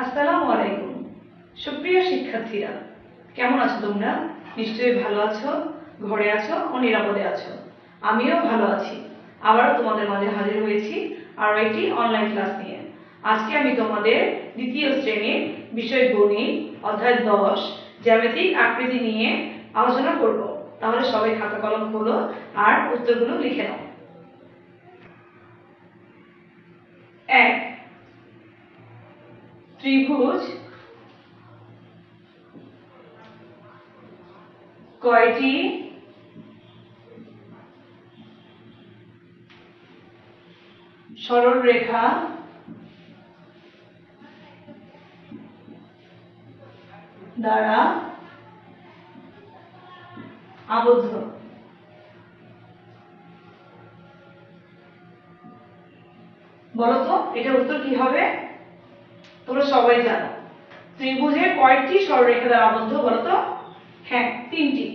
আসসালামু আলাইকুম। সুপ্রিয় শিক্ষার্থীরা, কেমন আছো তোমরা? নিশ্চয়ই ভালো আছো, ঘরে আছো ও নিরাপদে আছো। আমিও ভালো আছি। আবারও তোমাদের মাঝে হাজির হয়েছি আরও একটি অনলাইন ক্লাস নিয়ে। আজকে আমি তোমাদের দ্বিতীয় শ্রেণীর বিষয় গণিত অধ্যায় 10 জ্যামিতিক আকৃতি নিয়ে আলোচনা করব। তাহলে সবাই খাতা কলম খোলো আর উত্তরগুলো লিখে নাও। 1. ত্রিভুজ কয়টি সরল রেখা দ্বারা আবদ্ধ? বলো তো এটার উত্তর কি হবে? তোমরা সবাই জানো ত্রিভুজের কয়টি সরলরেখা দ্বারা আবদ্ধ, বলো তো? হ্যাঁ, 3টি।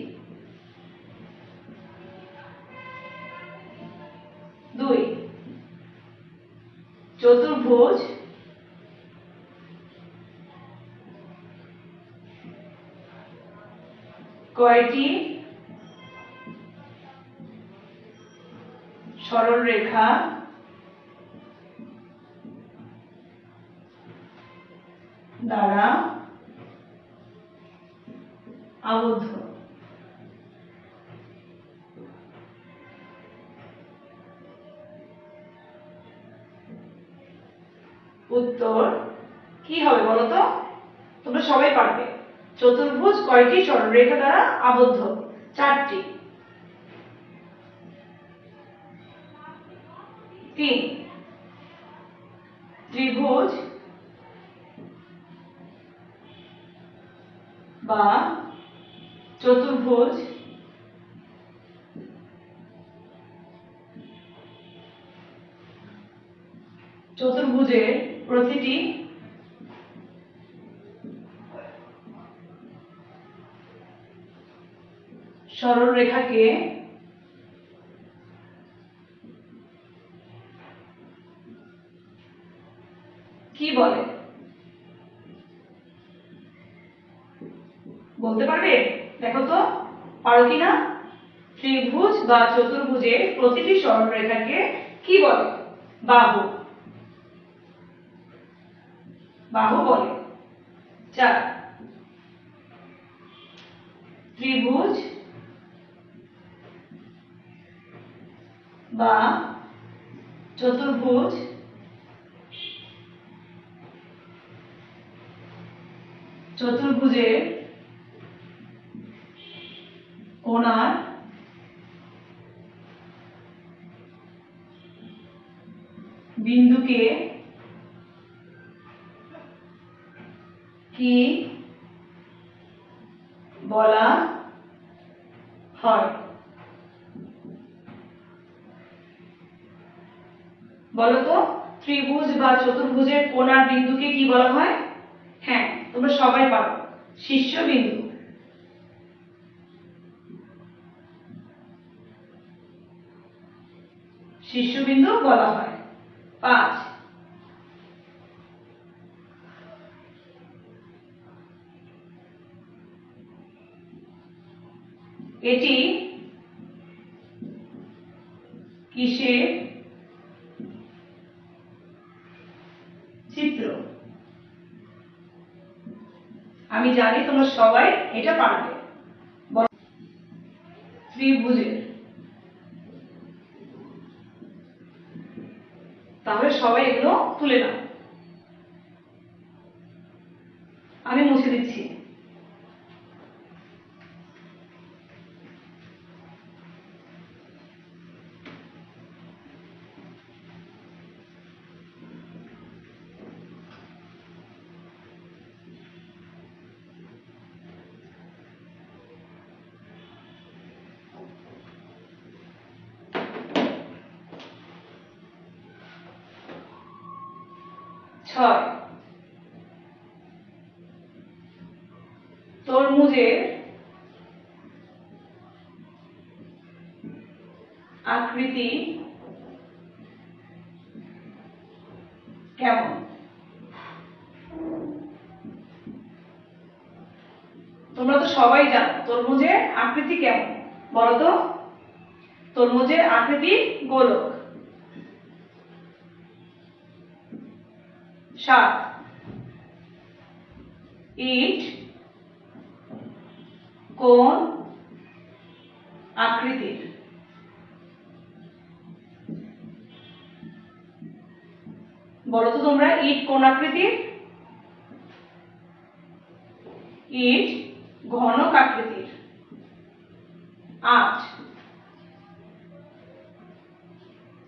2. চতুর্ভুজ কয়টি সরলরেখা দ্বারা আবদ্ধ? উত্তর কি হবে বলো তো? তোমরা সবাই পারবে। চতুর্ভুজ কয়টি সরলরেখা দ্বারা আবদ্ধ? 4টি। 3. ত্রিভুজ বা চতুর্ভুজ চতুর্ভুজের প্রতিটি সরলরেখাকে কি বলে? বলতে পারবে? দেখো তো পারো কিনা। ত্রিভুজ বা চতুর্ভুজের প্রতিটি সরলরেখাকে কি বলে? বাহু। বাহু বলে। 4. ত্রিভুজ বা চতুর্ভুজ চতুর্ভুজের কোণার বিন্দুকে কি বলা হয়? বলো তো ত্রিভুজ বা চতুর্ভুজের কোণার বিন্দুকে কি বলা হয়? হ্যাঁ, তোমরা সবাই পারো, শীর্ষবিন্দু। শীর্ষবিন্দু বলা হয়। 5. এটি কিসের চিত্র? আমি জানি তোমরা সবাই এটা পারবে। ত্রিভুজের। তাহলে সবাই এগুলো তুলে নাও। আমি মুছে দিচ্ছি। ছয়। তরমুজের আকৃতি কেমন? তোমরা তো সবাই জানো তরমুজের আকৃতি কেমন, বলো তো? তরমুজের আকৃতি গোলক। 7 ইট কোন আকৃতির? বলো তো তোমরা, ইট কোন আকৃতির? ইট ঘনক আকৃতির। 8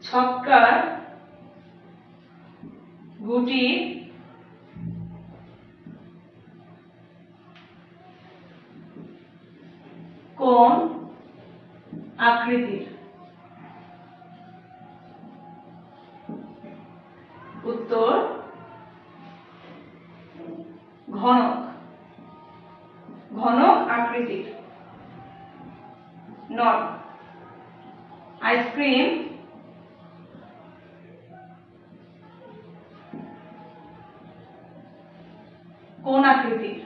ছক্কার গুটি কোন আকৃতির? উত্তর ঘনক, ঘনক আকৃতির। 9 আইসক্রিম কোন আকৃতির?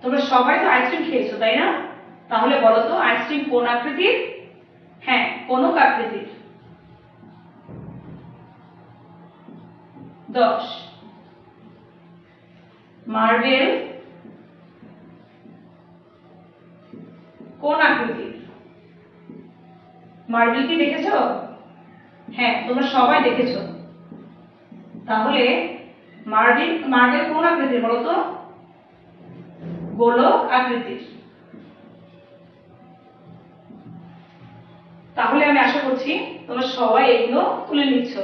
তোমরা সবাই তো আইসক্রিম খেয়েছো, তাই না? তাহলে বলো তো আইসক্রিম কোন আকৃতির? হ্যাঁ, কোনক আকৃতির। 10 মার্বেল কোন আকৃতির? মার্বেল কি দেখেছো? হ্যাঁ, তোমরা সবাই দেখেছো। তাহলে মার্বেল মার্বেল কোন আকৃতির বলো তো? গোলক আকৃতির। তাহলে আমি আশা করছি তোমরা সবাই এগুলো তুলে নিচ্ছ।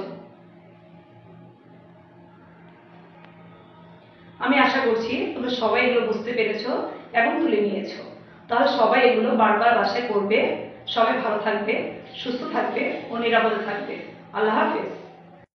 আমি আশা করছি তোমরা সবাই এগুলো বুঝতে পেরেছো এবং তুলে নিয়েছো। তাহলে সবাই এগুলো বারবার বাসায় করবে। সবাই ভালো থাকবে, সুস্থ থাকবে ও নিরাপদে থাকবে। আল্লাহ হাফেজ।